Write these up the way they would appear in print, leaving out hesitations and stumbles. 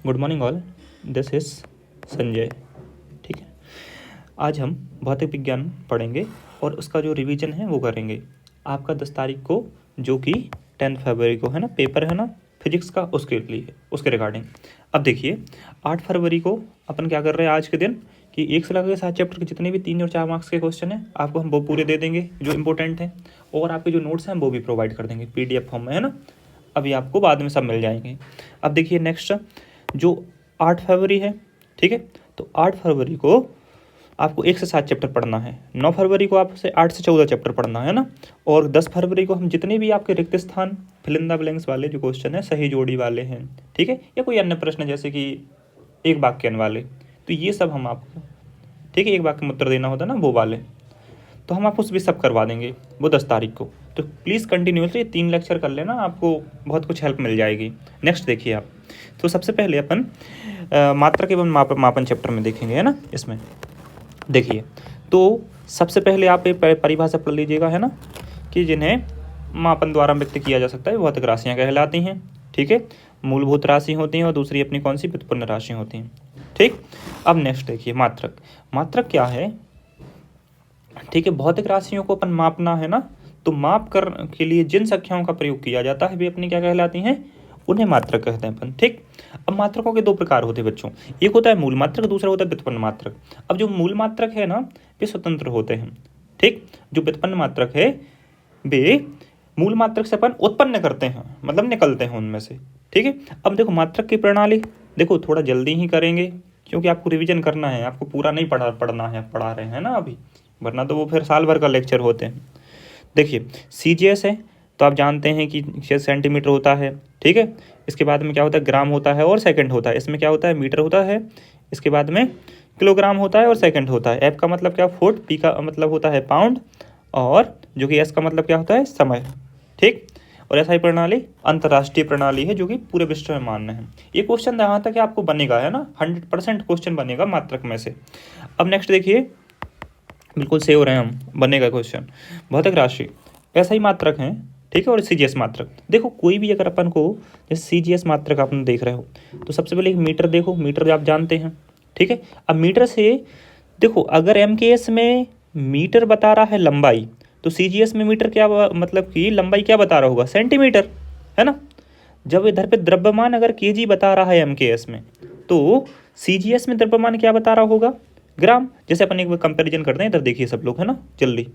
Good morning all, this is Sanjay. ठीक है, आज हम भौतिक विज्ञान पढ़ेंगे और उसका जो रिवीजन है वो करेंगे। आपका 10 तारीख को जो कि 10 फरवरी को है ना पेपर है ना फिजिक्स का, उसके लिए उसके रिगार्डिंग। अब देखिए 8 फरवरी को अपन क्या कर रहे हैं आज के दिन कि 1 से लगा 7 चैप्टर के जितने भी 3 और 4 मार्क्स के क्वेश्चन हैं आपको हम वो पूरे दे देंगे जो इंपॉर्टेंट हैं, और आपके जो नोट्स हैं वो भी प्रोवाइड कर देंगे PDF फॉर्म में, है ना। अभी आपको बाद में सब मिल जाएंगे। अब देखिए नेक्स्ट जो 8 फरवरी है, ठीक है, तो 8 फरवरी को आपको 1 से 7 चैप्टर पढ़ना है। 9 फरवरी को आपसे 8 से 14 चैप्टर पढ़ना है ना। और 10 फरवरी को हम जितने भी आपके रिक्त स्थान फिल इन द ब्लैंक्स वाले जो क्वेश्चन है, सही जोड़ी वाले हैं, ठीक है, या कोई अन्य प्रश्न जैसे कि एक वाक्यन वाले, तो ये सब हम आपको, ठीक है, एक वाक्य में उत्तर देना होता है ना वो वाले, तो हम आपको भी सब करवा देंगे वो 10 तारीख को। तो प्लीज़ कंटिन्यूसली 3 लेक्चर कर लेना, आपको बहुत कुछ हेल्प मिल जाएगी। नेक्स्ट देखिए आप, तो सबसे पहले अपन मात्रक एवं मापन चैप्टर में देखेंगे, है ना। इसमें देखिए तो सबसे पहले आप एक परिभाषा पढ़ लीजिएगा, है ना, कि जिन्हें मापन द्वारा व्यक्त किया जा सकता है भौतिक राशियाँ कहलाती हैं, ठीक है। मूलभूत राशि होती हैं और दूसरी अपनी कौन सी व्युत्पन्न राशि होती हैं, ठीक। अब नेक्स्ट देखिए मात्रक। मात्रक क्या है, ठीक है, भौतिक राशियों को अपन मापना है ना, तो माप कर के लिए जिन संख्याओं का प्रयोग किया जाता है वे अपनी क्या कहलाती हैं, उन्हें मात्रक कहते हैं अपन, ठीक। अब मात्रकों के 2 प्रकार होते हैं बच्चों, एक होता है मूल मात्रक, दूसरा होता है व्युत्पन्न मात्रक। अब जो मूल मात्रक है ना वे स्वतंत्र होते हैं, ठीक। जो व्युत्पन्न मात्रक है वे मूल मात्रक से अपन उत्पन्न करते हैं, मतलब निकलते हैं उनमें से, ठीक है। अब देखो मात्रक की प्रणाली, देखो थोड़ा जल्दी ही करेंगे क्योंकि आपको रिवीजन करना है, आपको पूरा नहीं पढ़ना है, पढ़ा रहे हैं ना अभी, वरना तो वो फिर साल भर का लेक्चर होते हैं। देखिए CGS है तो आप जानते हैं कि सेंटीमीटर होता है, ठीक है। इसके बाद में क्या होता है, ग्राम होता है और सेकंड होता है। इसमें क्या होता है, मीटर होता है। इसके बाद में किलोग्राम होता है और सेकंड होता है। F का मतलब क्या, फुट। P का मतलब होता है पाउंड, और जो कि S का मतलब क्या होता है, समय, ठीक। और ऐसा ही प्रणाली अंतर्राष्ट्रीय प्रणाली है जो कि पूरे विश्व में मान्य है। ये क्वेश्चन यहाँ तक आपको बनेगा, है ना, 100% क्वेश्चन बनेगा मात्रक में से। अब नेक्स्ट देखिए, बिल्कुल सेव हो रहे हैं हम, बनेगा क्वेश्चन। भौतिक राशि ऐसा ही मात्रक हैं, ठीक है, और CGS मात्रक। देखो कोई भी अगर अपन को जैसे CGS मात्रक अपन देख रहे हो तो सबसे पहले एक मीटर देखो, मीटर आप जानते हैं, ठीक है। अब मीटर से देखो अगर MKS में मीटर बता रहा है लंबाई, तो CGS में मीटर क्या मतलब कि लंबाई क्या बता रहा होगा, सेंटीमीटर, है ना। जब इधर पे द्रव्यमान अगर kg बता रहा है MKS में, तो CGS में द्रव्यमान क्या बता रहा होगा, ग्राम। जैसे अपन एक बार कंपेरिजन करते हैं, इधर देखिए सब लोग, है ना, जल्दी।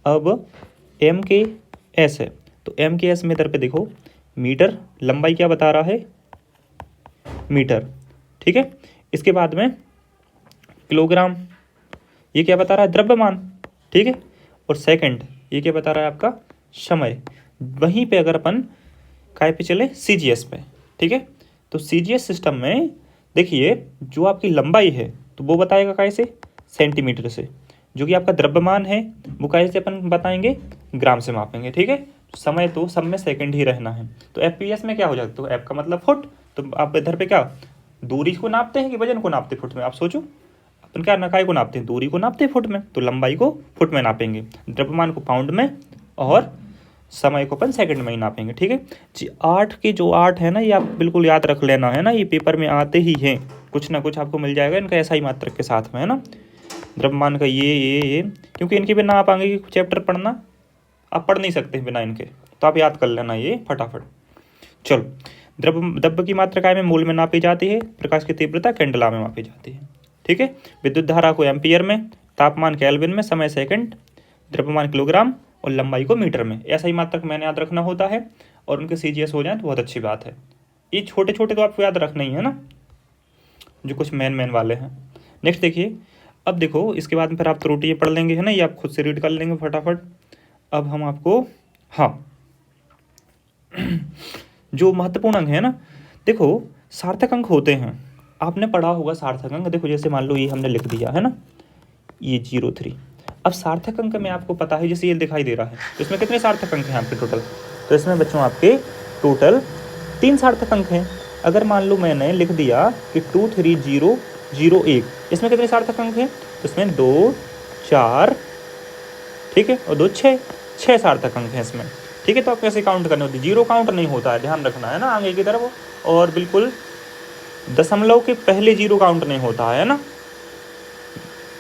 अब MKS है तो MKS में इधर पे देखो मीटर, लंबाई क्या बता रहा है, मीटर, ठीक है। इसके बाद में किलोग्राम, ये क्या बता रहा है, द्रव्यमान, ठीक है। और सेकंड ये क्या बता रहा है, आपका समय। वहीं पे अगर अपन काय पे चले, CGS पे, ठीक है। तो CGS सिस्टम में देखिए जो आपकी लंबाई है तो वो बताएगा काय से, सेंटीमीटर से। जो कि आपका द्रव्यमान है वो काय से अपन बताएंगे, ग्राम से मापेंगे, ठीक है। समय तो सब में सेकंड ही रहना है। तो FPS में क्या हो जाता है, तो F का मतलब फुट, तो आप इधर पे क्या दूरी को नापते हैं कि वजन को नापते फुट में, आप सोचो। अपन क्या नकाई को नापते हैं, दूरी को नापते हैं फुट में, तो लंबाई को फुट में नापेंगे, द्रव्यमान को पाउंड में, और समय को अपन सेकंड में ही नापेंगे, ठीक है जी। 8 के जो 8 है ना, ये आप बिल्कुल याद रख लेना, है ना, ये पेपर में आते ही हैं, कुछ ना कुछ आपको मिल जाएगा इनका ऐसा ही मात्रक के साथ में, है ना। द्रव्यमान का ये क्योंकि इनके बिना आप आगे की चैप्टर पढ़ना आप पढ़ नहीं सकते बिना इनके, तो आप याद कर लेना ये फटाफट। चलो, द्रव्य की मात्रा काय में, मूल में नापी जाती है। प्रकाश की तीव्रता कैंडेला में मापी जाती है, ठीक है। विद्युत धारा को एम्पियर में, तापमान केल्विन में, समय सेकंड, द्रव्यमान किलोग्राम, और लंबाई को मीटर में। ऐसा ही मात्रक मैंने याद रखना होता है, और उनके CGS हो जाए तो बहुत अच्छी बात है। ये छोटे छोटे तो आपको याद रखना ही है ना, जो कुछ मेन वाले हैं। नेक्स्ट देखिए, अब देखो इसके बाद में फिर आप त्रुटि पढ़ लेंगे, है ना, ये आप खुद से रीड कर लेंगे फटाफट। अब हम आपको, हाँ, जो महत्वपूर्ण अंक है ना, देखो सार्थक अंक होते हैं, आपने पढ़ा होगा सार्थक अंक। देखो जैसे मान लो ये हमने लिख दिया, है ना, ये 03। अब सार्थक अंक में आपको पता है, जैसे ये दिखाई दे रहा है, तो इसमें कितने सार्थक अंक हैं आपके टोटल, तो इसमें बच्चों आपके टोटल 3 सार्थक अंक हैं। अगर मान लो मैंने लिख दिया कि 23001, इसमें कितने सार्थक अंक हैं, तो इसमें 2 4, ठीक है, और 2 6 सार्थक अंक हैं इसमें, ठीक है। तो आप कैसे काउंट करने होती है, जीरो काउंट नहीं होता है, ध्यान रखना, है ना, आगे की तरफ, और बिल्कुल दशमलव के पहले जीरो काउंट नहीं होता है ना।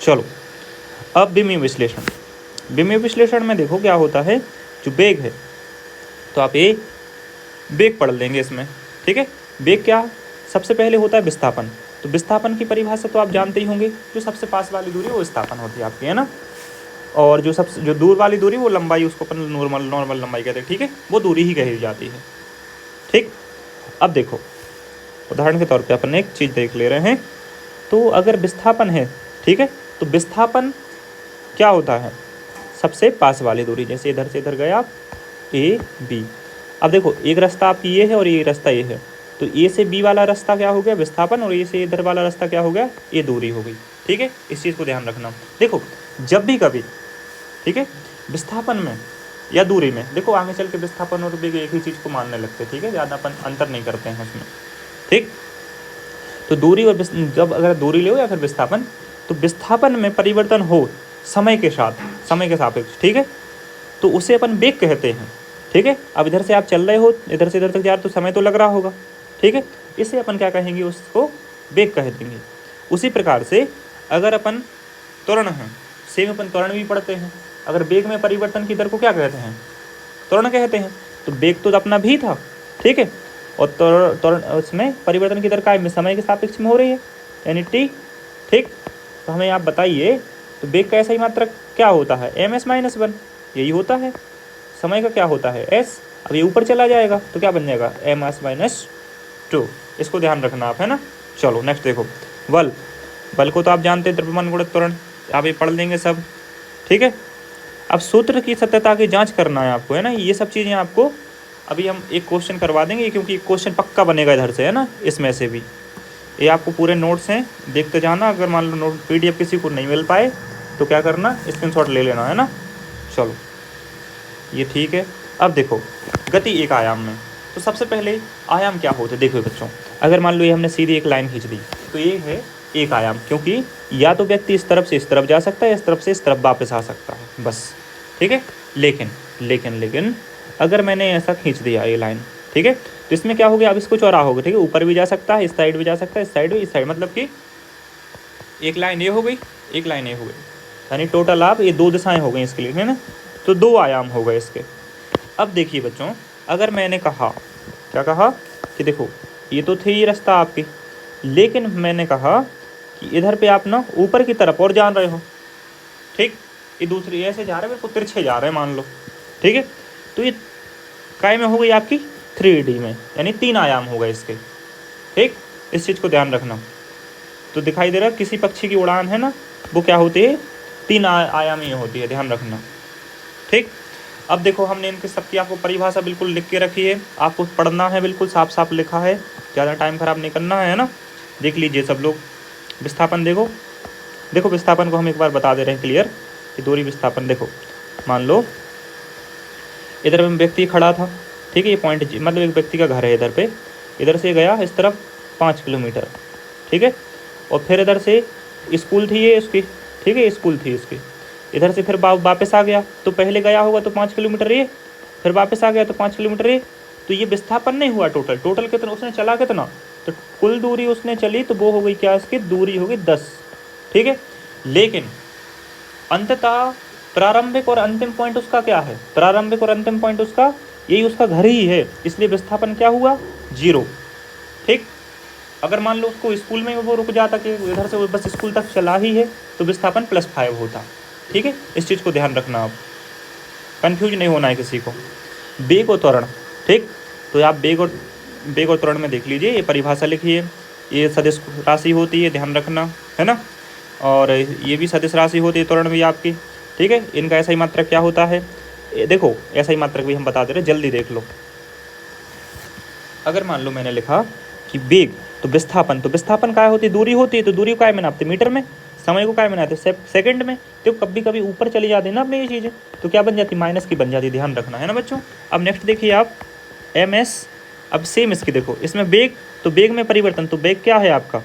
चलो अब विमीय विश्लेषण। विमीय विश्लेषण में देखो क्या होता है, जो वेग है, तो आप ये वेग पढ़ लेंगे इसमें, ठीक है। वेग क्या, सबसे पहले होता है विस्थापन। तो विस्थापन की परिभाषा तो आप जानते ही होंगे, जो सबसे पास वाली दूरी वो विस्थापन होती है आपकी, है ना। और जो दूर वाली दूरी वो लंबाई, उसको अपन नॉर्मल लंबाई कहते हैं, ठीक है, वो दूरी ही कही जाती है, ठीक। अब देखो उदाहरण के तौर पे अपन एक चीज़ देख ले रहे हैं। तो अगर विस्थापन है, ठीक है, तो विस्थापन क्या होता है, सबसे पास वाली दूरी, जैसे इधर से इधर गए आप ए बी। अब देखो एक रास्ता आपकी ये है और ये रास्ता ये है, तो ए से बी वाला रास्ता क्या हो गया विस्थापन, और ए से इधर वाला रास्ता क्या हो गया, ये दूरी हो गई, ठीक है। इस चीज़ को ध्यान रखना। देखो जब भी कभी, ठीक है, विस्थापन में या दूरी में, देखो आगे चल के विस्थापन और वेग एक ही चीज़ को मानने लगते हैं, ठीक है, ज़्यादा अपन अंतर नहीं करते हैं उसमें, ठीक। तो दूरी और जब अगर दूरी ले हो या फिर विस्थापन, तो विस्थापन में परिवर्तन हो समय के साथ, समय के सापेक्ष, ठीक है, तो उसे अपन वेग कहते हैं, ठीक है। अब इधर से आप चल रहे हो, इधर से इधर तक जा रहे, तो समय तो लग रहा होगा, ठीक है, इसे अपन क्या कहेंगे, उसको वेग कह देंगे। उसी प्रकार से अगर अपन त्वरण है, सेम अपन त्वरण भी पढ़ते हैं, अगर वेग में परिवर्तन की दर को क्या कहते हैं, त्वरण कहते हैं। तो वेग तो अपना भी था, ठीक है, और त्वरण उसमें परिवर्तन की दर काय में, समय के सापेक्ष में हो रही है, यानी टी, ठीक। तो हमें आप बताइए, तो वेग का सही मात्रक क्या होता है, ms-1, यही होता है। समय का क्या होता है, s। अब ये ऊपर चला जाएगा तो क्या बन जाएगा, ms-2। इसको ध्यान रखना आप, है ना। चलो नेक्स्ट देखो, बल को तो आप जानते हैं, द्रव्यमान गुणित त्वरण, आप ये पढ़ लेंगे सब, ठीक है। अब सूत्र की सत्यता की जांच करना है आपको, है ना। ये सब चीज़ें आपको अभी हम एक क्वेश्चन करवा देंगे, क्योंकि क्वेश्चन पक्का बनेगा इधर से, है ना, इसमें से भी। ये आपको पूरे नोट्स हैं, देखते जाना। अगर मान लो नोट PDF किसी को नहीं मिल पाए तो क्या करना, स्क्रीनशॉट ले लेना, है ना। चलो ये ठीक है। अब देखो गति एक आयाम में, तो सबसे पहले आयाम क्या होते हैं, देखो बच्चों, अगर मान लो ये हमने सीधी एक लाइन खींच दी, तो ये है एक आयाम, क्योंकि या तो व्यक्ति इस तरफ से इस तरफ जा सकता है, इस तरफ से इस तरफ वापस आ सकता है, बस, ठीक है। लेकिन अगर मैंने ऐसा खींच दिया ये लाइन, ठीक है, तो इसमें क्या हो गया, अब इसको चौराहा होगा, ठीक है, ऊपर भी जा सकता है, इस साइड भी जा सकता है, इस साइड भी, इस साइड, मतलब कि एक लाइन ये हो गई, एक लाइन ये हो गई, यानी टोटल आप ये दो दिशाएं हो गई इसके लिए, है ना। तो दो आयाम हो गए इसके। अब देखिए बच्चों, अगर मैंने कहा, क्या कहा कि देखो ये तो थी रास्ता आपकी, लेकिन मैंने कहा कि इधर पे आप ना ऊपर की तरफ और जान रहे हो, ठीक, ये दूसरी ऐसे जा रहे हैं, बिल्कुल तिरछे जा रहे हैं मान लो, ठीक है। तो ये काय में हो गई आपकी 3D में, यानी 3 आयाम हो गए इसके, ठीक। इस चीज़ को ध्यान रखना। तो दिखाई दे रहा है किसी पक्षी की उड़ान है ना, वो क्या होती है, 3 आयामी होती है, ध्यान रखना, ठीक। अब देखो हमने इनके सबकी आपको परिभाषा बिल्कुल लिख के रखी है, आपको पढ़ना है, बिल्कुल साफ साफ लिखा है, ज़्यादा टाइम खराब नहीं करना है ना। देख लीजिए सब लोग। विस्थापन देखो विस्थापन को हम एक बार बता दे रहे हैं क्लियर, कि दूरी विस्थापन। देखो मान लो इधर व्यक्ति खड़ा था, ठीक है, ये पॉइंट मतलब एक व्यक्ति का घर है इधर पे, इधर से गया इस तरफ 5 किलोमीटर, ठीक है, और फिर इधर से स्कूल थी ये उसकी, ठीक है, स्कूल थी इसकी, इधर से फिर वापस आ गया, तो पहले गया होगा तो 5 किलोमीटर ये, फिर वापस आ गया तो 5 किलोमीटर ये, तो ये विस्थापन नहीं हुआ। टोटल कितना उसने चला, कितना, तो कुल दूरी उसने चली तो वो हो गई क्या, इसकी दूरी होगी 10, ठीक है। लेकिन अंततः प्रारंभिक और अंतिम पॉइंट उसका क्या है, प्रारंभिक और अंतिम पॉइंट उसका यही उसका घर ही है, इसलिए विस्थापन क्या हुआ, 0, ठीक। अगर मान लो उसको स्कूल में वो रुक जाता कि इधर से वो बस स्कूल तक चला ही है, तो विस्थापन +5 होता, ठीक है। इस चीज़ को ध्यान रखना, आप कंफ्यूज नहीं होना है किसी को। वेग और त्वरण, ठीक, तो आप वेग और त्वरण में देख लीजिए, ये परिभाषा लिखिए, ये सदिश राशि होती है, ध्यान रखना, है ना, और ये भी सदिश राशि होती है त्वरण भी आपकी, ठीक है। इनका ऐसा ही मात्रक क्या होता है, देखो ऐसा ही मात्रक भी हम बता दे रहे, जल्दी देख लो। अगर मान लो मैंने लिखा कि वेग तो विस्थापन क्या होती है, दूरी होती है, तो दूरी को क्या में नापते, मीटर में, समय को क्या में नापते, सेकंड में। तो कभी कभी ऊपर चली जाती है ना अपनी ये चीज़ें, तो क्या बन जाती, माइनस की बन जाती, ध्यान रखना, है ना बच्चों। अब नेक्स्ट देखिए आप ms। अब सेम इसकी देखो, इसमें वेग, तो वेग में परिवर्तन, तो वेग क्या है आपका,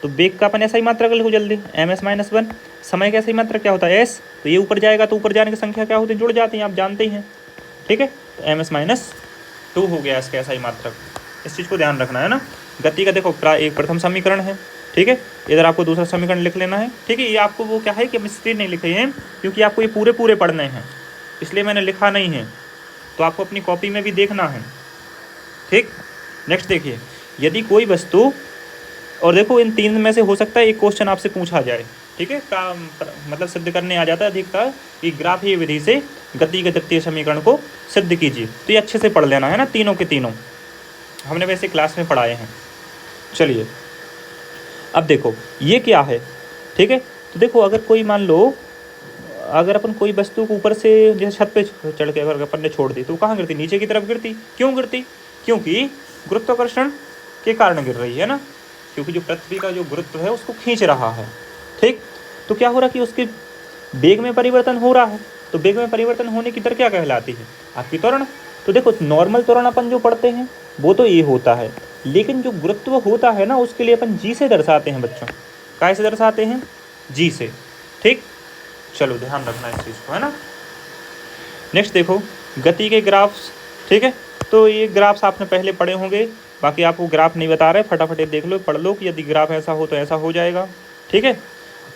तो वेग का अपन ऐसा ही मात्रक लिखो जल्दी, ms-1। समय का ऐसा ही मात्रक क्या होता है, s, तो ये ऊपर जाएगा तो ऊपर जाने की संख्या क्या होती है, जुड़ जाती है, आप जानते ही हैं, ठीक है। तो ms-2 हो गया इसका ऐसा ही मात्रक। इस चीज़ को ध्यान रखना है ना। गति का देखो एक प्रथम समीकरण है, ठीक है, इधर आपको दूसरा समीकरण लिख लेना है, ठीक है। ये आपको वो क्या है कि केमिस्ट्री नहीं लिखे हैं, क्योंकि आपको ये पूरे पूरे पढ़ने हैं, इसलिए मैंने लिखा नहीं है, तो आपको अपनी कॉपी में भी देखना है, ठीक। नेक्स्ट देखिए, यदि कोई वस्तु, और देखो इन तीन में से हो सकता है एक क्वेश्चन आपसे पूछा जाए, ठीक है, मतलब सिद्ध करने आ जाता है अधिकतर कि ग्राफीय विधि से गति के तृतीय समीकरण को सिद्ध कीजिए। तो ये अच्छे से पढ़ लेना है ना, तीनों के तीनों हमने वैसे क्लास में पढ़ाए हैं। चलिए अब देखो ये क्या है, ठीक है। तो देखो अगर कोई मान लो, अगर अपन कोई वस्तु को ऊपर से जैसे छत पे चढ़ के अगर अपन ने छोड़ दी तो कहाँ गिरती, नीचे की तरफ गिरती। क्यों गिरती, क्योंकि गुरुत्वाकर्षण के कारण गिर रही है ना, क्योंकि जो पृथ्वी का जो गुरुत्व है उसको खींच रहा है, ठीक। तो क्या हो रहा है कि उसके वेग में परिवर्तन हो रहा है, तो वेग में परिवर्तन होने की दर क्या कहलाती है, आपकी त्वरण। तो देखो नॉर्मल त्वरण अपन जो पढ़ते हैं वो तो ये होता है, लेकिन जो गुरुत्व होता है ना उसके लिए अपन जी से दर्शाते हैं बच्चों। कैसे दर्शाते हैं, जी से, ठीक। चलो ध्यान रखना इस चीज़ को, है ना। नेक्स्ट देखो गति के ग्राफ्स, ठीक है। तो ये ग्राफ्स आपने पहले पढ़े होंगे, बाकी आपको ग्राफ नहीं बता रहे, फटाफट देख लो, पढ़ लो कि यदि ग्राफ ऐसा हो तो ऐसा हो जाएगा, ठीक है।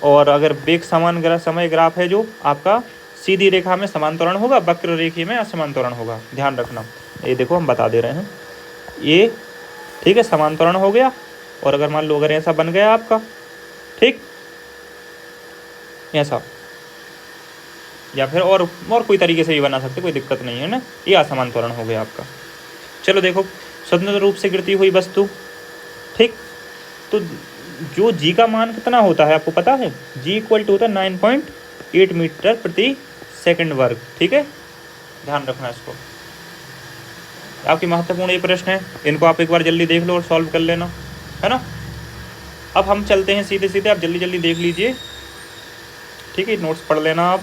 और अगर वेग समान समय ग्राफ है जो आपका सीधी रेखा में समान त्वरण होगा, वक्र रेखी में असमान त्वरण होगा, ध्यान रखना। ये देखो हम बता दे रहे हैं, ये ठीक है समान त्वरण हो गया। और अगर मान लो अगर ऐसा बन गया आपका, ठीक, ऐसा, या फिर और कोई तरीके से भी बना सकते, कोई दिक्कत नहीं है ना, ये असमान त्वरण हो गया आपका। चलो देखो स्वतंत्र रूप से गिरती हुई वस्तु, ठीक। तो जो जी का मान कितना होता है आपको पता है, जी इक्वल टू होता है 9.8 मीटर प्रति सेकंड वर्ग, ठीक है, ध्यान रखना इसको। आपके महत्वपूर्ण ये प्रश्न है, इनको आप एक बार जल्दी देख लो और सॉल्व कर लेना, है ना। अब हम चलते हैं सीधे सीधे, आप जल्दी जल्दी देख लीजिए, ठीक है। नोट्स पढ़ लेना आप,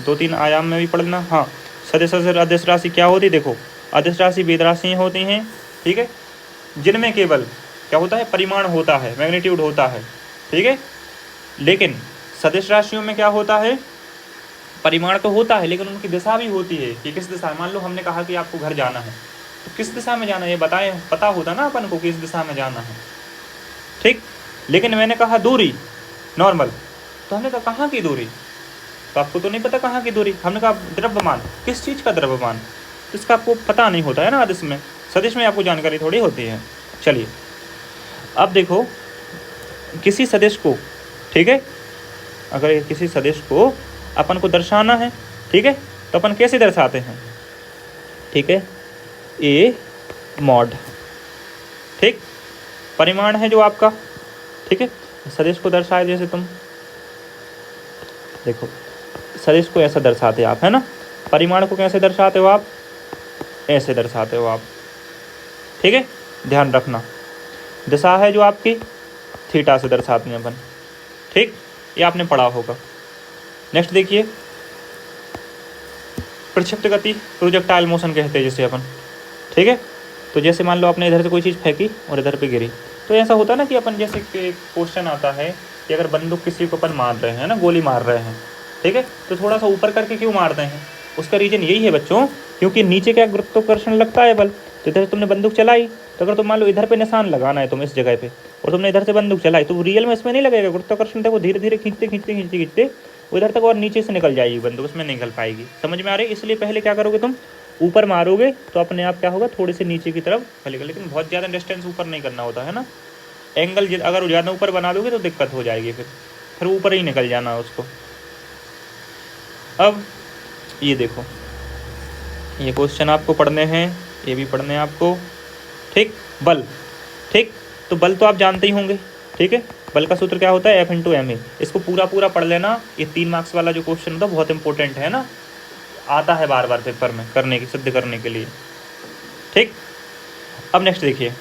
2-3 आयाम में भी पढ़ना। हाँ, सदिश अदिश राशि क्या होती है, देखो अदिश राशि वेद राशि होती हैं, ठीक है, जिनमें केवल क्या होता है, परिमाण होता है, मैग्नीट्यूड होता है, ठीक है। लेकिन सदिश राशियों में क्या होता है, परिमाण तो होता है लेकिन उनकी दिशा भी होती है कि किस दिशा। मान लो हमने कहा कि आपको घर जाना है, तो किस दिशा में जाना है ये बताएं, पता होता ना अपन को किस दिशा में जाना है, ठीक। लेकिन मैंने कहा दूरी नॉर्मल, तो हमने कहा कहाँ की दूरी, तो आपको तो नहीं पता कहाँ की दूरी। हमने कहा द्रव्यमान, किस चीज़ का द्रव्यमान, तो इसका आपको पता नहीं होता है ना आदिश में, सदिश में आपको जानकारी थोड़ी होती है। चलिए अब देखो किसी सदिश को, ठीक है, अगर किसी सदिश को अपन को दर्शाना है, ठीक है, तो अपन कैसे दर्शाते हैं, ठीक है, ए मॉड, ठीक, परिमाण है जो आपका, ठीक है। सदिश को दर्शाए जैसे तुम देखो सदिश को ऐसा दर्शाते आप, है ना। परिमाण को कैसे दर्शाते हो आप, ऐसे दर्शाते हो आप, ठीक है, ध्यान रखना। दिशा है जो आपकी थीटा से दर्शाते हैं अपन, ठीक, ये आपने पढ़ा होगा। नेक्स्ट देखिए प्रक्षिप्त गति, प्रोजेक्टाइल मोशन कहते हैं जिसे अपन, ठीक है। तो जैसे मान लो आपने इधर से कोई चीज़ फेंकी और इधर पे गिरी, तो ऐसा होता है ना कि अपन जैसे क्वेश्चन आता है कि अगर बंदूक किसी को अपन मार रहे हैं ना, गोली मार रहे हैं, ठीक है, तो थोड़ा सा ऊपर करके क्यों मारते हैं, उसका रीज़न यही है बच्चों, क्योंकि नीचे क्या गुरुत्वाकर्षण लगता है बल। तो इधर तुमने बंदूक चलाई, तो अगर तुम मान लो इधर पे निशान लगाना है तुम इस जगह पे, और तुमने इधर से बंदूक चलाई, तो रियल में इसमें नहीं लगेगा गुरुत्वाकर्षण, देखो धीरे धीरे खींचते खींचते खींचते खींचते उधर तक और नीचे से निकल जाएगी बंदूक, उसमें नहीं निकल पाएगी। समझ में आ रही है, इसलिए पहले क्या करोगे तुम, ऊपर मारोगे तो अपने आप क्या होगा, थोड़े से नीचे की तरफ चलेगा, लेकिन बहुत ज़्यादा डिस्टेंस ऊपर नहीं करना होता है ना। एंगल अगर ज़्यादा ऊपर बना दोगे तो दिक्कत हो जाएगी, फिर ऊपर ही निकल जाना है उसको। अब ये देखो ये क्वेश्चन आपको पढ़ने हैं, ये भी पढ़ने हैं आपको, ठीक। बल, ठीक, तो बल तो आप जानते ही होंगे, ठीक है। बल का सूत्र क्या होता है, F × ma। इसको पूरा पूरा पढ़ लेना, ये 3 मार्क्स वाला जो क्वेश्चन होता है बहुत इंपॉर्टेंट है ना, आता है बार बार पेपर में करने की, सिद्ध करने के लिए, ठीक। अब नेक्स्ट देखिए,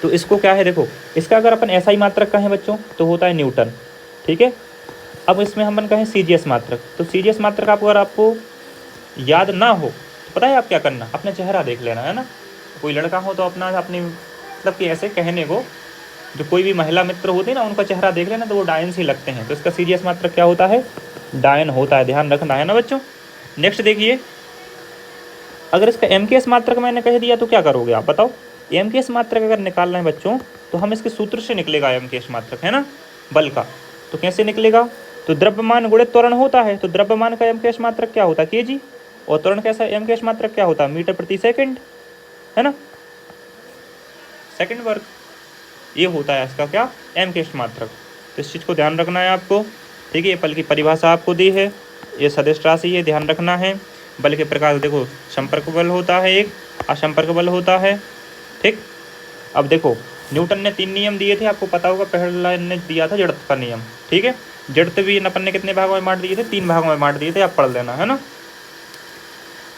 तो इसको क्या है, देखो इसका अगर अपन SI मात्रक कहें बच्चों तो होता है न्यूटन, ठीक है। अब इसमें हम कहें CGS मात्रक, तो CGS मात्रक आपको अगर आपको याद ना हो तो पता है आप क्या करना, अपना चेहरा देख लेना, है ना। कोई लड़का हो तो अपना अपनी मतलब कि ऐसे कहने को, जो कोई भी महिला मित्र होती है ना उनका चेहरा देख लेना तो वो डायन ही लगते हैं, तो इसका CGS मात्रक क्या होता है, डायन होता है, ध्यान रखना है ना बच्चों। नेक्स्ट देखिए अगर इसका एम के एस मात्रक मैंने कह दिया तो क्या करोगे आप बताओ। एम के एस मात्रक अगर निकालना है बच्चों तो हम इसके सूत्र से निकलेगा एम के एस मात्रक, है ना, बल का। तो कैसे निकलेगा, तो द्रव्यमान गुणित त्वरण होता है, तो द्रव्यमान का एम के एस मात्रक क्या होता है केजी, और त्वरण कैसा एम के एस मात्रक क्या होता है मीटर प्रति सेकंड, है ना, सेकंड वर्ग। ये होता है इसका क्या एम के एस मात्रक। तो इस चीज़ को ध्यान रखना है आपको, ठीक है। ये बल की परिभाषा आपको दी है, ये सदिश राशि है, ध्यान रखना है। बल के प्रकार देखो, संपर्क बल होता है एक, असंपर्क बल होता है, ठीक। अब देखो न्यूटन ने 3 नियम दिए थे, आपको पता होगा। पहला ने दिया था जड़त्व का नियम, ठीक है। जड़त्व भी अपन ने कितने भागों में बांट दिए थे, 3 भागों में बांट दिए थे, आप पढ़ लेना, है ना।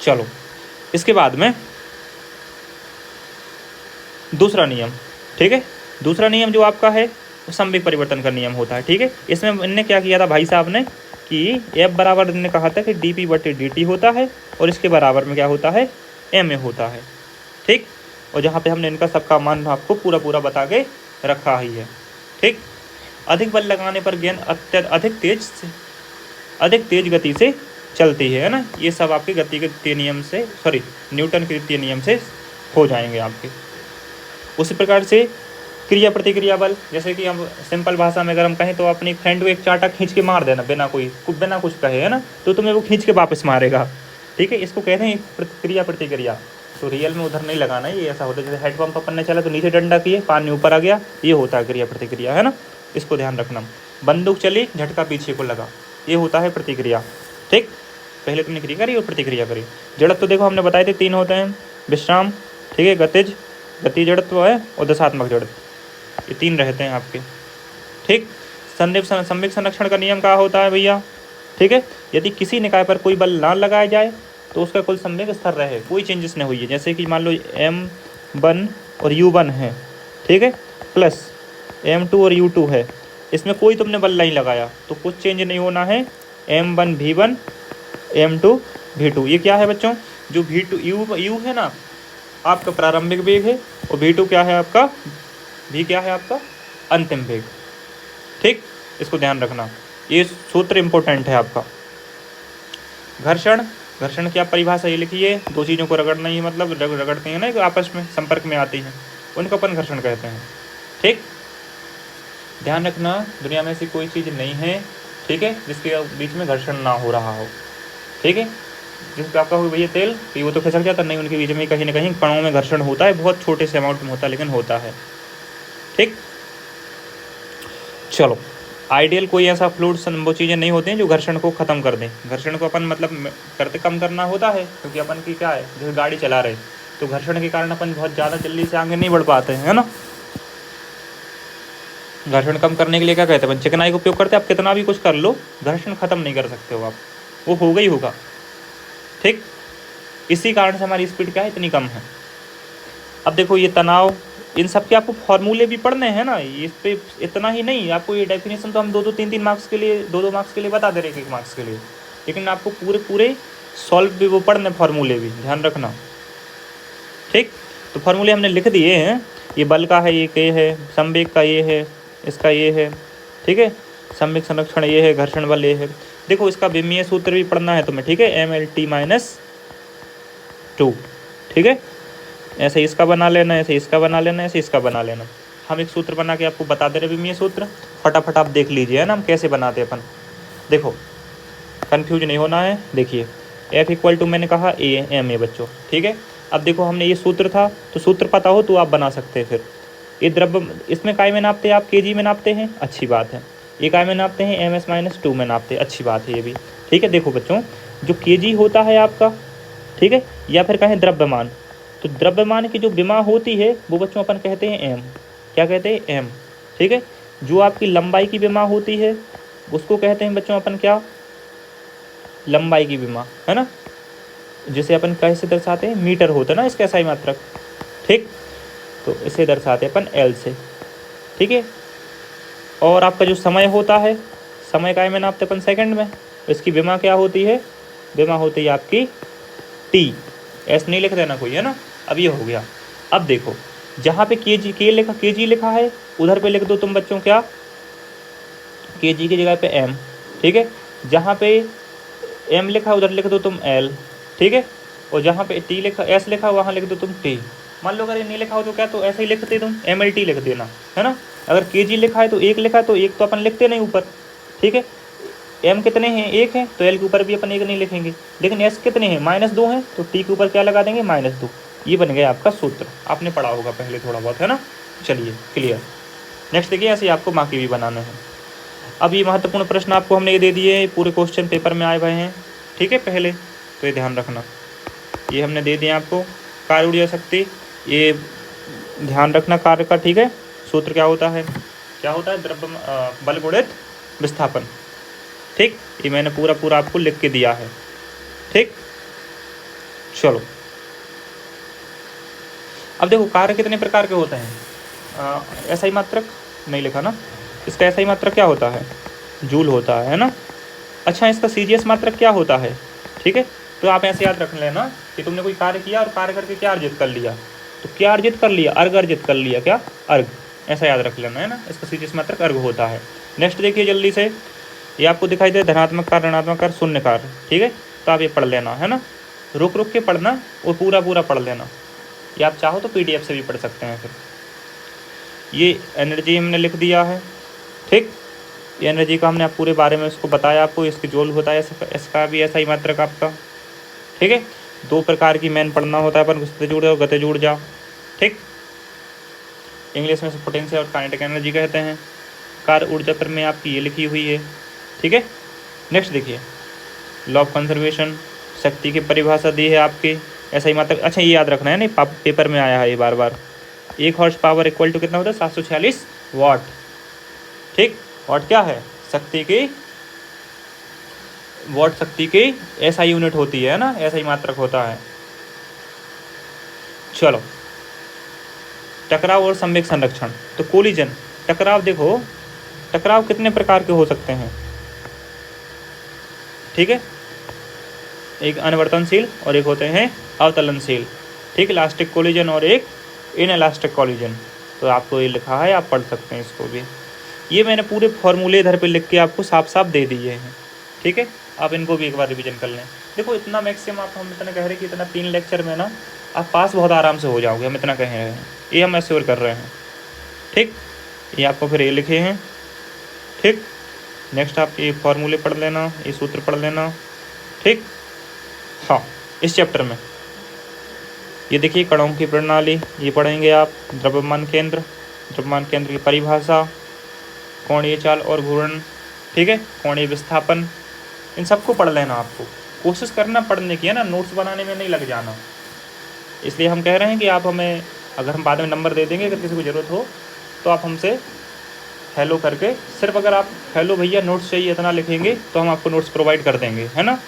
चलो इसके बाद में दूसरा नियम, ठीक है। दूसरा नियम जो आपका है वो संवेग परिवर्तन का नियम होता है, ठीक है। इसमें इनने क्या किया था भाई साहब ने कि एफ बराबर ने कहा था कि डी पी बटे डी टी होता है, और इसके बराबर में क्या होता है एम ए होता है, ठीक। और जहाँ पे हमने इनका सबका मान आपको पूरा पूरा बता के रखा ही है, ठीक। अधिक बल लगाने पर गेंद अधिक तेज गति से चलती है ना। ये सब आपके गति के द्वितीय नियम से, सॉरी न्यूटन के द्वितीय नियम से हो जाएंगे आपके। उसी प्रकार से क्रिया प्रतिक्रिया बल, जैसे कि हम सिंपल भाषा में अगर हम कहें तो अपनी फ्रेंड को एक चांटा खींच के मार देना बिना कुछ कहे, है ना, तो तुम्हें वो खींच के वापस मारेगा, ठीक है। इसको कहते हैं क्रिया प्रतिक्रिया। तो रियल में उधर नहीं लगाना है, ये ऐसा होता है जैसे हेडपम्प अपन ने चला तो नीचे डंडा किए, पानी ऊपर आ गया, ये होता है क्रिया प्रतिक्रिया, है ना। इसको ध्यान रखना। बंदूक चली, झटका पीछे को लगा, ये होता है प्रतिक्रिया, ठीक। पहले तुमने क्रिया करी और प्रतिक्रिया करी। जड़त्व तो देखो हमने बताए थे 3 होते हैं, विश्राम, ठीक है, गति जड़त्व है, और दशात्मक जड़त्व, ये 3 रहते हैं आपके, ठीक। संवेग संरक्षण का नियम क्या होता है भैया, ठीक है। यदि किसी निकाय पर कोई बल ना लगाया जाए तो उसका कुल संवेग स्थिर रहे, कोई चेंजेस नहीं हुई है। जैसे कि मान लो M1 और U1 है, ठीक है, प्लस M2 और U2 है, इसमें कोई तुमने बल नहीं लगाया तो कुछ चेंज नहीं होना है। M1 V1, M2 V2, ये क्या है बच्चों, जो V2 U है ना आपका प्रारंभिक वेग है, और V2 क्या है आपका, V क्या है आपका अंतिम वेग, ठीक। इसको ध्यान रखना, ये सूत्र इंपॉर्टेंट है आपका। घर्षण की आप परिभाषा ये लिखिए, 2 चीज़ों को रगड़ना ही मतलब रगड़ते हैं ना, जो आपस में संपर्क में आती हैं, उनको अपन घर्षण कहते हैं, ठीक। ध्यान रखना, दुनिया में ऐसी कोई चीज़ नहीं है, ठीक है, जिसके बीच में घर्षण ना हो रहा हो, ठीक है। जिसका आपका हो भैया तेल कि वो तो खिसक जाता नहीं, उनके बीच में कहीं ना कहीं कणों में घर्षण होता है, बहुत छोटे से अमाउंट में होता है लेकिन होता है, ठीक। चलो आइडियल कोई ऐसा फ्लूइड वो चीज़ें नहीं होती हैं जो घर्षण को ख़त्म कर दें। घर्षण को अपन मतलब करते कम करना होता है, क्योंकि अपन की क्या है, जैसे गाड़ी चला रहे तो घर्षण के कारण अपन बहुत ज़्यादा जल्दी से आगे नहीं बढ़ पाते हैं, है ना। घर्षण कम करने के लिए क्या कहते हैं अपन, चिकनाई का उपयोग करते हैं। आप कितना भी कुछ कर लो, घर्षण ख़त्म नहीं कर सकते हो आप, वो होगा ही होगा, ठीक। इसी कारण से हमारी स्पीड क्या है, इतनी कम है। अब देखो ये तनाव, इन सब के आपको फॉर्मूले भी पढ़ने हैं ना, इस पे इतना ही नहीं, आपको ये डेफिनेशन तो हम 2-3 मार्क्स के लिए 2 मार्क्स के लिए बता दे रहे हैं, 1 मार्क्स के लिए, लेकिन आपको पूरे सॉल्व भी वो पढ़ने, फॉर्मूले भी ध्यान रखना, ठीक। तो फॉर्मूले हमने लिख दिए हैं, ये बल का है, ये के है, संवेग का ये है, इसका ये है, ठीक है, संवेग संरक्षण ये है, घर्षण बल ये है। देखो इसका विमीय सूत्र भी पढ़ना है तुम्हें, ठीक है, MLT-2, ठीक है। ऐसे इसका बना लेना, ऐसे इसका बना लेना, ऐसे इसका बना लेना। हम एक सूत्र बना के आपको बता दे रहे विमीय सूत्र, फटाफट आप देख लीजिए, है ना, हम कैसे बनाते हैं अपन। देखो कंफ्यूज नहीं होना है, देखिए F = मैंने कहा AM बच्चों, ठीक है। अब देखो हमने ये सूत्र था, तो सूत्र पता हो तो आप बना सकते हैं। फिर ये द्रव्य, इसमें काय में नापते हैं आप, kg में नापते हैं, अच्छी बात है। ये काय में नापते हैं, ms-2 में नापते हैं, अच्छी बात है ये भी, ठीक है। देखो बच्चों जो kg होता है आपका, ठीक है, या फिर कहें द्रव्यमान, तो द्रव्यमान की जो विमा होती है वो बच्चों अपन कहते हैं m, क्या कहते हैं m, ठीक है। जो आपकी लंबाई की विमा होती है उसको कहते हैं बच्चों अपन क्या, लंबाई की विमा, है ना, जिसे अपन कैसे दर्शाते हैं, मीटर होता है ना इसका SI मात्रक, ठीक। तो इसे दर्शाते हैं अपन L से, ठीक है। और आपका जो समय होता है, समय काय में नापते अपन सेकंड में, इसकी विमा क्या होती है, विमा होती है आपकी T, S नहीं लिख देना कोई, है ना। अब ये हो गया। अब देखो जहाँ पे kg लिखा है उधर पे लिख दो तुम बच्चों क्या, kg की जगह पे m, ठीक है। जहाँ पे m लिखा है उधर लिख दो तुम L, ठीक है। और जहाँ पे टी लिखा एस लिखा वहाँ लिख दो तुम टी। मान लो अगर ये नहीं लिखा हो तो क्या, तो ऐसे ही लिखते तुम MLT लिख देना, है ना। अगर KG लिखा है तो 1 लिखा है तो 1 तो अपन लिखते नहीं ऊपर, ठीक है। M कितने हैं, 1 है, तो L के ऊपर भी अपन 1 नहीं लिखेंगे। लेकिन S कितने हैं, -2 हैं, तो T के ऊपर क्या लगा देंगे, -2। ये बन गया आपका सूत्र, आपने पढ़ा होगा पहले थोड़ा बहुत, है ना। चलिए क्लियर। नेक्स्ट देखिए, ऐसे आपको बाकी भी बनाने हैं। अब ये महत्वपूर्ण प्रश्न आपको हमने ये दे दिए, पूरे क्वेश्चन पेपर में आए हुए हैं, ठीक है। पहले तो ये ध्यान रखना, ये हमने दे दिए आपको। कार्य ऊर्जा शक्ति, ये ध्यान रखना कार्य का, ठीक है। सूत्र क्या होता है, बल गुणित विस्थापन, ठीक। ये मैंने पूरा आपको लिख के दिया है, ठीक। चलो अब देखो, कार्य कितने प्रकार के होते हैं। SI मात्रक नहीं लिखा ना, इसका SI मात्रक क्या होता है, जूल होता है ना। अच्छा, इसका CGS मात्रक क्या होता है, ठीक है। तो आप ऐसे याद रख लेना कि तुमने कोई कार्य किया और कार्य करके क्या अर्जित कर लिया, तो क्या अर्जित कर लिया, अर्घ अर्जित कर लिया, क्या, अर्घ, ऐसा याद रख लेना, है ना। इसका CGS मात्रक अर्घ होता है। नेक्स्ट देखिए जल्दी से, ये आपको दिखाई दे धनात्मक कार्य, ऋणात्मक कार्य, शून्य कार्य, ठीक है। तो आप ये पढ़ लेना, है ना, रुक के पढ़ना और पूरा पढ़ लेना। ये आप चाहो तो PDF से भी पढ़ सकते हैं। फिर ये एनर्जी हमने लिख दिया है, ठीक। ये एनर्जी का हमने आप पूरे बारे में इसको बताया आपको, इसकी जोल होता है, इसका भी ऐसा ही मात्रक आपका, ठीक है। 2 प्रकार की मेन पढ़ना होता है अपन, गतिज ऊर्जा और गतिज ऊर्जा, ठीक। इंग्लिश में से पोटेंशियल और काइनेटिक एनर्जी कहते हैं। कार्य ऊर्जा पर में आपकी ये लिखी हुई है, ठीक है। नेक्स्ट देखिए, लॉ ऑफ कंजर्वेशन, शक्ति की परिभाषा दी है आपकी, ऐसा ही मात्रक। अच्छा, ये याद रखना है, नहीं पेपर में आया है ये बार, 1 हॉर्स पावर इक्वल टू कितना होता है, 746 वाट, ठीक। वाट क्या है, शक्ति की, वाट शक्ति की SI यूनिट होती है ना, SI मात्रक होता है। चलो, टकराव और सम्यक संरक्षण, तो कोलिजन, टकराव, देखो टकराव कितने प्रकार के हो सकते हैं, ठीक है। एक अनवर्तनशील और एक होते हैं अवतलनशील, ठीक। इलास्टिक कोलिजन और एक इनइलास्टिक कोलिजन, तो आपको ये लिखा है, आप पढ़ सकते हैं इसको भी। ये मैंने पूरे फॉर्मूले इधर पे लिख के आपको साफ ये दिए हैं, ठीक है। आप इनको भी एक बार रिवीजन कर लें। देखो इतना मैक्सिमम आप, हम इतना कह रहे हैं कि इतना 3 लेक्चर में ना आप पास बहुत आराम से हो जाओगे, हम इतना कह रहे हैं, ये हम एश्योर कर रहे हैं, ठीक। ये आपको फिर ये लिखे हैं, ठीक। नेक्स्ट आप ये फॉर्मूले पढ़ लेना, ये सूत्र पढ़ लेना, ठीक। हाँ, इस चैप्टर में ये देखिए कणों की प्रणाली, ये पढ़ेंगे आप। द्रव्यमान केंद्र की परिभाषा, कोणीय चाल और घूर्णन, ठीक है। कोणीय विस्थापन, इन सबको पढ़ लेना। आपको कोशिश करना पढ़ने की, है ना, नोट्स बनाने में नहीं लग जाना। इसलिए हम कह रहे हैं कि आप हमें, अगर हम बाद में नंबर दे देंगे, अगर किसी को ज़रूरत हो तो आप हमसे हेलो करके, सिर्फ अगर आप हेलो भैया नोट्स चाहिए इतना लिखेंगे तो हम आपको नोट्स प्रोवाइड कर देंगे, है ना।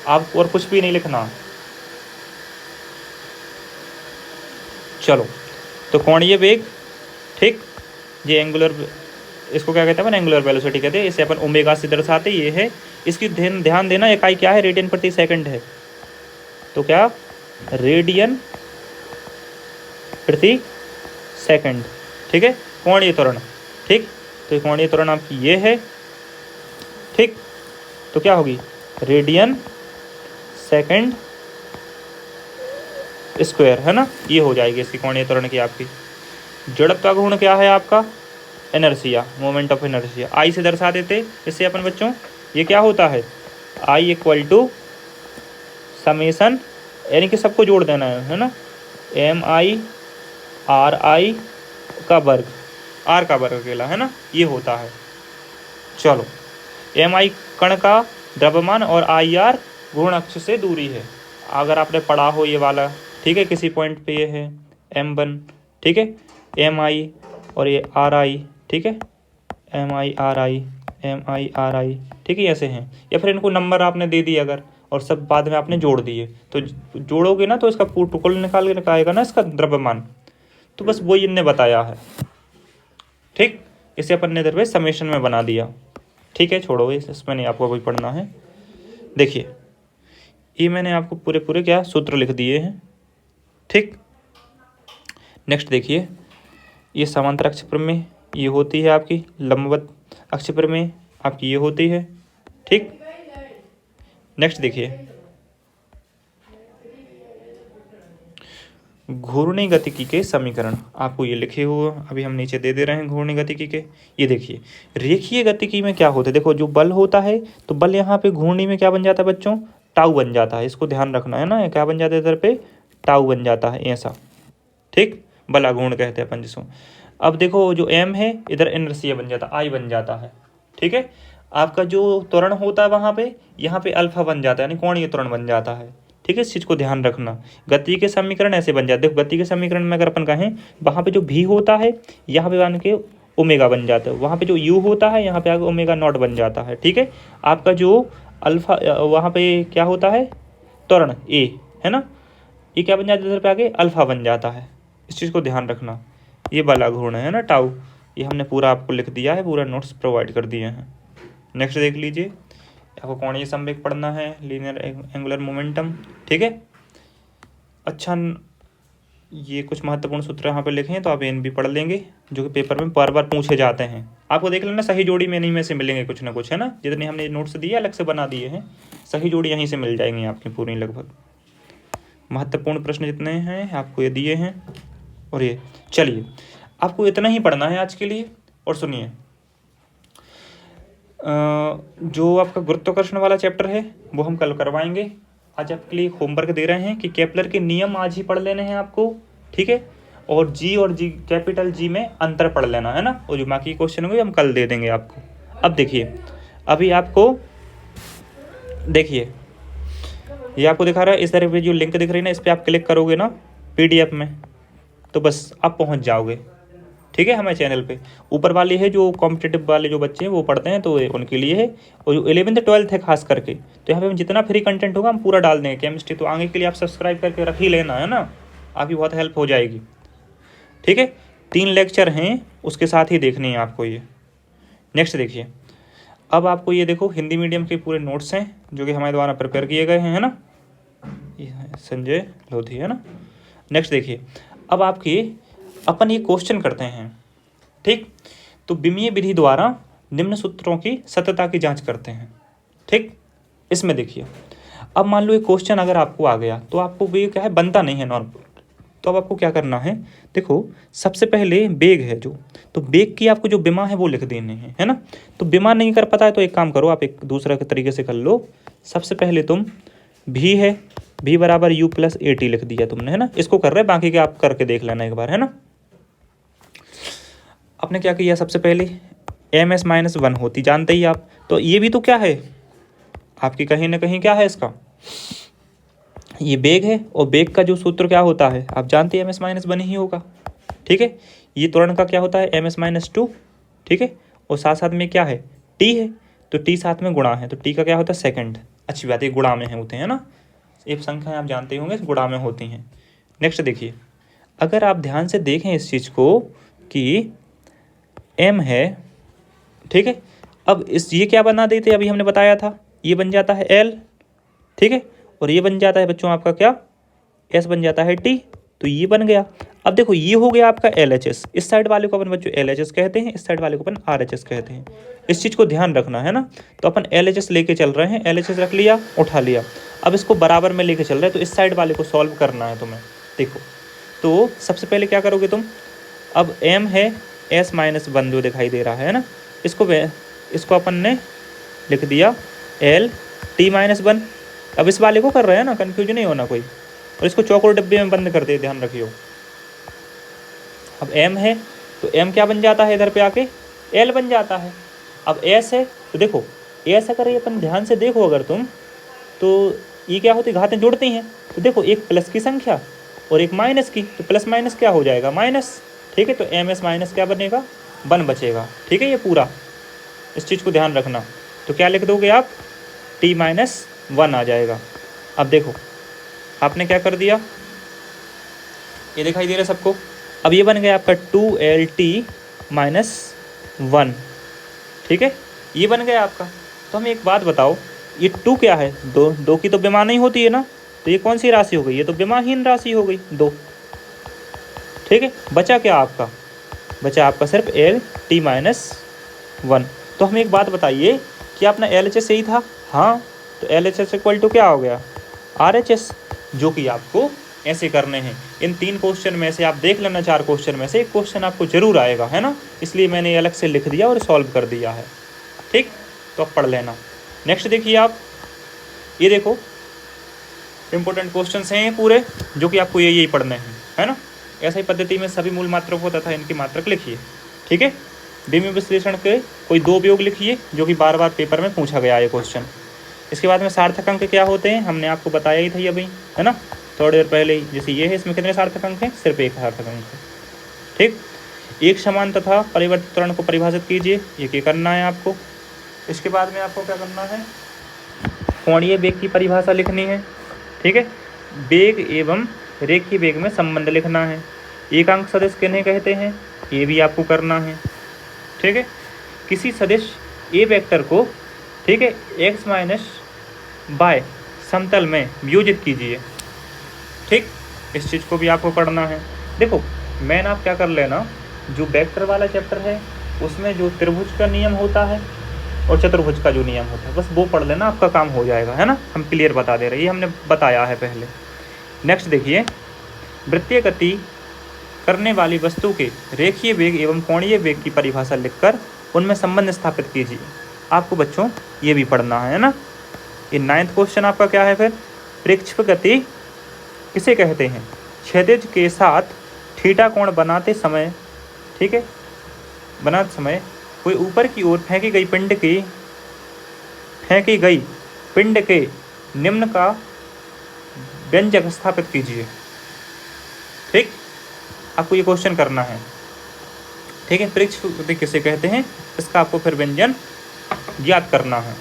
आप और कुछ भी नहीं लिखना। चलो, तो कोणीय वेग, ठीक। ये एंगुलर, इसको क्या कहते हैं अपन, एंगुलर वेलोसिटी कहते हैं। इसे अपन ओमेगा से दर्शाते, ये है। इसकी ध्यान देना, इकाई क्या है, रेडियन प्रति सेकंड है। तो क्या, रेडियन प्रति सेकंड, ठीक है। कोणीय त्वरण, ठीक। तो कोणीय त्वरण आपकी ये है, ठीक। तो क्या होगी, रेडियन सेकंड स्क्वायर, है ना, ये हो जाएगी इसकी कोणीय त्वरण की आपकी। जड़त्व गुण क्या है आपका, इनर्शिया, मोमेंट ऑफ इनर्शिया, आई से दर्शा देते इससे अपन बच्चों। ये क्या होता है, आई इक्वल टू समेसन, यानी कि सबको जोड़ देना है ना, MI RI का वर्ग, R का वर्ग अकेला, है ना, ये होता है। चलो, MI कण का द्रव्यमान और IR घूर्ण अक्ष से दूरी है। अगर आपने पढ़ा हो ये वाला, ठीक है, किसी पॉइंट पे ये है M1, ठीक है, MI और ये RI, ठीक है, MI RI, ठीक है, ऐसे हैं। या फिर इनको नंबर आपने दे दिए अगर, और सब बाद में आपने जोड़ दिए, तो जोड़ोगे ना तो इसका कुल निकाल के निकालेगा ना इसका द्रव्यमान। तो बस वही इनने बताया है, ठीक। इसे अपन ने इधर पे समेशन में बना दिया, ठीक है। छोड़ो, इसमें नहीं आपको कोई पढ़ना है। देखिए, ये मैंने आपको पूरे क्या सूत्र लिख दिए हैं, ठीक। नेक्स्ट देखिए, ये समांतर अक्ष पर में ये होती है आपकी, लंबवत अक्ष पर में आपकी ये होती है, ठीक। नेक्स्ट देखिए, घूर्णी गतिकी के समीकरण आपको ये लिखे हुए अभी हम नीचे दे रहे हैं घूर्णी गतिकी के। ये देखिए रेखीय गतिकी में क्या होता है, देखो जो बल होता है तो बल यहाँ पे घूर्णी में क्या बन जाता है बच्चों, टाउ बन जाता है। इसको ध्यान रखना है ना, क्या बन जाता है इधर पे, टाउ बन जाता है ऐसा, ठीक, बलाघूर्ण कहते हैं अपन जिसको। अब देखो जो एम है इधर इनर्शिया बन जाता है, आई बन जाता है, ठीक है। आपका जो त्वरण होता है वहाँ पे, यहाँ पे अल्फा बन जाता है, यानी कोणीय त्वरण बन जाता है, ठीक है। इस चीज़ को ध्यान रखना। गति के समीकरण ऐसे बन जाते हैं, देखो गति के समीकरण में अगर अपन कहें वहाँ पे जो भी होता है यहाँ पे बन के ओमेगा बन जाता है, वहाँ पे जो यू होता है यहाँ पे आगे ओमेगा नॉट बन जाता है, ठीक है। आपका जो अल्फा वहाँ पे क्या होता है, त्वरण ए है ना, ये क्या बन जाता है इधर पे आगे अल्फा बन जाता है। इस चीज़ को ध्यान रखना। ये बलाघूर्ण है ना टाउ, ये हमने पूरा आपको लिख दिया है, पूरा नोट्स प्रोवाइड कर दिए हैं। नेक्स्ट देख लीजिए, आपको कोणीय संवेग पढ़ना है, लीनियर एंगुलर मोमेंटम, ठीक है। अच्छा, ये कुछ महत्वपूर्ण सूत्र यहाँ पे लिखे हैं तो आप इन भी पढ़ लेंगे, जो कि पेपर में बार बार पूछे जाते हैं। आपको देख लेना सही जोड़ी में नहीं में से मिलेंगे कुछ ना कुछ, है ना। जितने हमने नोट्स दिए अलग से बना दिए हैं, सही जोड़ी यहीं से मिल जाएंगी आपकी पूरी लगभग। महत्वपूर्ण प्रश्न जितने हैं आपको ये दिए हैं। और ये चलिए आपको इतना ही पढ़ना है आज के लिए। और सुनिए, जो आपका गुरुत्वाकर्षण वाला चैप्टर है वो हम कल करवाएंगे। आज आपके लिए होमवर्क दे रहे हैं कि केपलर के नियम आज ही पढ़ लेने हैं आपको, ठीक है। और जी कैपिटल जी में अंतर पढ़ लेना है ना, और जो बाकी क्वेश्चन होंगे हम कल दे देंगे आपको। अब देखिए, अभी आपको देखिए ये आपको दिखा रहा है, इस तरह पे जो लिंक दिख रही है ना, इस पर आप क्लिक करोगे ना PDF में, तो बस आप पहुंच जाओगे, ठीक है। हमारे चैनल पे ऊपर वाली है जो कॉम्पिटिटिव वाले जो बच्चे हैं वो पढ़ते हैं तो उनके लिए है, और जो 11th 12th है खास करके, तो यहाँ पे हम जितना फ्री कंटेंट होगा हम पूरा डाल देंगे। केमिस्ट्री तो आगे के लिए आप सब्सक्राइब करके रख ही लेना, है ना, आपकी बहुत हेल्प हो जाएगी, ठीक है। 3 लेक्चर हैं उसके साथ ही देखनी है आपको ये। नेक्स्ट देखिए, अब आपको ये देखो हिंदी मीडियम के पूरे नोट्स हैं जो कि हमारे द्वारा प्रिपेयर किए गए हैं, है ना, संजय लोधी, है ना। नेक्स्ट देखिए, अब आपके अपन ये क्वेश्चन करते हैं, ठीक। तो विमीय विधि द्वारा निम्न सूत्रों की सत्यता की जांच करते हैं, ठीक। इसमें देखिए, अब मान लो ये क्वेश्चन अगर आपको आ गया तो आपको ये क्या है, बनता नहीं है नॉर्मल, तो अब आपको क्या करना है, देखो सबसे पहले बेग है जो, तो बेग की आपको जो विमा है वो लिख देने हैं, है ना। तो विमा नहीं कर पता है तो एक काम करो, आप एक दूसरा के तरीके से कर लो। सबसे पहले तुम भी है, भी बराबर u + AT लिख दिया तुमने, है ना। इसको कर रहे हैं, बाकी के आप करके देख लेना एक बार, है ना। आपने क्या किया, सबसे पहले ms - 1 होती जानते ही आप, तो ये भी तो क्या है आपकी कहीं ना कहीं क्या है इसका, ये बेग है, और बेग का जो सूत्र क्या होता है आप जानते हैं, ms - 1 ही होगा, ठीक है। ये त्वरण का क्या होता है, ms - 2, ठीक है। और साथ साथ में क्या है, t है, तो t साथ में गुणा है, तो t का क्या होता है, सेकंड। अच्छी बात है, गुणा में होते हैं ना, एक संख्या आप जानते होंगे गुणा में होती हैं। नेक्स्ट देखिए, अगर आप ध्यान से देखें इस चीज़ को कि m है, ठीक है। अब इस ये क्या बना देते, अभी हमने बताया था, ये बन जाता है l, ठीक है। और ये बन जाता है बच्चों आपका क्या, s बन जाता है t, तो ये बन गया। अब देखो ये हो गया आपका LHS, इस साइड वाले को अपन बच्चों LHS कहते हैं, इस साइड वाले को अपन RHS कहते हैं। इस चीज़ को ध्यान रखना है ना। तो अपन LHS लेके चल रहे हैं, LHS रख लिया, उठा लिया। अब इसको बराबर में लेके चल रहे हैं, तो इस साइड वाले को सॉल्व करना है तुम्हें। देखो, तो सबसे पहले क्या करोगे तुम, अब m है s - 1 जो दिखाई दे रहा है ना, इसको अपन ने लिख दिया l t - 1। अब इस वाले को कर रहे हैं ना, कन्फ्यूज नहीं होना कोई, और इसको चौकोर डब्बे में बंद कर दे, ध्यान रखियो। अब m है तो m क्या बन जाता है इधर पे आके, l बन जाता है। अब s है तो देखो s अगर ये अपन ध्यान से देखो अगर तुम, तो ये क्या होती है, घातें जुड़ती हैं। तो देखो एक प्लस की संख्या और एक माइनस की, तो प्लस माइनस क्या हो जाएगा, माइनस, ठीक है। तो ms - क्या बनेगा, 1 बचेगा, ठीक है। ये पूरा इस चीज़ को ध्यान रखना। तो क्या लिख दोगे आप, t - 1 आ जाएगा। अब देखो आपने क्या कर दिया, ये दिखाई दे रहा है सबको। अब ये बन गया आपका 2LT - 1, ठीक है, ये बन गया आपका। तो हमें एक बात बताओ, ये 2 क्या है, 2 की तो विमा नहीं होती है ना, तो ये कौन सी राशि हो गई, ये तो विमाहीन राशि हो गई 2, ठीक है। बचा क्या आपका, बचा आपका सिर्फ LT - 1। तो हमें एक बात बताइए कि अपना LHS यही था, हाँ, तो LHS इक्वल टू क्या हो गया, RHS, जो कि आपको ऐसे करने हैं। इन 3 क्वेश्चन में से आप देख लेना, 4 क्वेश्चन में से एक क्वेश्चन आपको जरूर आएगा, है ना, इसलिए मैंने ये अलग से लिख दिया और सॉल्व कर दिया है। ठीक, तो अब पढ़ लेना। नेक्स्ट देखिए आप, ये देखो इंपॉर्टेंट क्वेश्चंस हैं ये पूरे, जो कि आपको यही पढ़ने हैं, है ना। ऐसा ही पद्धति में सभी मूल मात्रक को तथा इनकी मात्रक लिखिए। ठीक है, द्विमीय विश्लेषण के कोई 2 उपयोग लिखिए, जो कि बार बार पेपर में पूछा गया है क्वेश्चन। इसके बाद में सार्थक अंक क्या होते हैं, हमने आपको बताया ही था अभी, है ना, थोड़ी देर पहले ही। जैसे ये है, इसमें कितने सार्थक अंक हैं, सिर्फ एक सार्थक अंक है। ठीक, एक समान तथा परिवर्तित त्वरण को परिभाषित कीजिए, ये क्या करना है आपको। इसके बाद में आपको क्या करना है, कोणीय वेग की परिभाषा लिखनी है। ठीक है, वेग एवं रेखीय वेग में संबंध लिखना है। एकांक सदिश किन्हें कहते हैं, ये भी आपको करना है। ठीक है, किसी सदिश ए वेक्टर को, ठीक है, x माइनस बाय समतल में वियोजित कीजिए। ठीक, इस चीज़ को भी आपको पढ़ना है। देखो मैन आप क्या कर लेना, जो वेक्टर वाला चैप्टर है उसमें जो त्रिभुज का नियम होता है और चतुर्भुज का जो नियम होता है, बस वो पढ़ लेना, आपका काम हो जाएगा, है ना। हम क्लियर बता दे रहे हैं, ये हमने बताया है पहले। नेक्स्ट देखिए, वृत्तीय गति करने वाली वस्तु के रेखीय वेग एवं कोणीय वेग की परिभाषा लिखकर उनमें संबंध स्थापित कीजिए। आपको बच्चों ये भी पढ़ना है ना। ये 9th क्वेश्चन आपका क्या है फिर, प्रक्षेप गति किसे कहते हैं, क्षैतिज के साथ थीटा कोण बनाते समय, ठीक है, बनाते समय कोई ऊपर की ओर फेंकी गई पिंड के निम्न का व्यंजक स्थापित कीजिए। ठीक, आपको ये क्वेश्चन करना है। ठीक है, प्रक्षेप गति किसे कहते हैं, इसका आपको फिर व्यंजन ज्ञात करना है।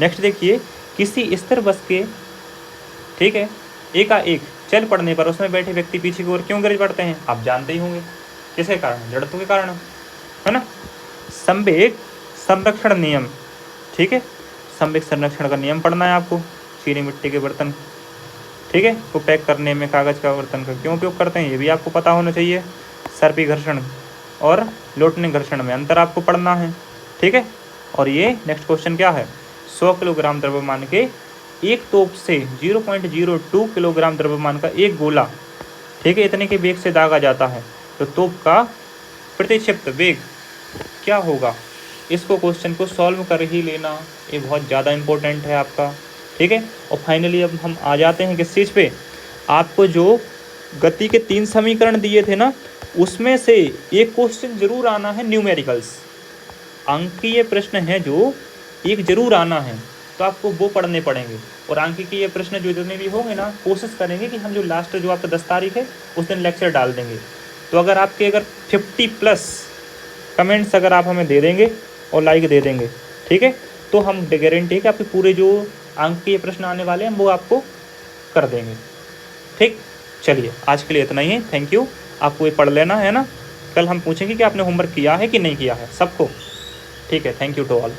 नेक्स्ट देखिए, किसी स्थिर बस के, ठीक है, एकाएक चल पड़ने पर उसमें बैठे व्यक्ति पीछे की ओर क्यों गिर पड़ते हैं, आप जानते ही होंगे, किसके कारण, जड़त्व के कारण, है ना। संवेग संरक्षण नियम, ठीक है, संवेग संरक्षण का नियम पढ़ना है आपको। चीनी मिट्टी के बर्तन, ठीक है, को पैक करने में कागज का बर्तन का क्यों उपयोग करते हैं, ये भी आपको पता होना चाहिए। सर्पी घर्षण और लोटने घर्षण में अंतर आपको पढ़ना है। ठीक है, और ये नेक्स्ट क्वेश्चन क्या है, 100 किलोग्राम द्रव्यमान के एक तोप से 0.02 किलोग्राम द्रव्यमान का एक गोला, ठीक है, इतने के वेग से दागा जाता है, तो तोप का प्रतिक्षिप्त वेग क्या होगा। इसको क्वेश्चन को सॉल्व कर ही लेना, ये बहुत ज़्यादा इंपॉर्टेंट है आपका। ठीक है, और फाइनली अब हम आ जाते हैं किस चीज़ पे, आपको जो गति के 3 समीकरण दिए थे ना, उसमें से एक क्वेश्चन जरूर आना है, न्यूमेरिकल्स अंकीय प्रश्न है जो एक जरूर आना है, तो आपको वो पढ़ने पड़ेंगे। और अंकीय प्रश्न जो जितने भी होंगे ना, कोशिश करेंगे कि हम जो लास्ट जो आपका 10 तारीख है उस दिन लेक्चर डाल देंगे। तो अगर आपके 50+ कमेंट्स अगर आप हमें दे देंगे और लाइक दे देंगे, ठीक है, तो हम गारंटी है कि आपके पूरे जो अंकीय प्रश्न आने वाले हैं वो आपको कर देंगे। ठीक, चलिए आज के लिए इतना ही है, थैंक यू। आपको ये पढ़ लेना है ना, कल हम पूछेंगे कि आपने होमवर्क किया है कि नहीं किया है सबको। ठीक है, थैंक यू टू ऑल।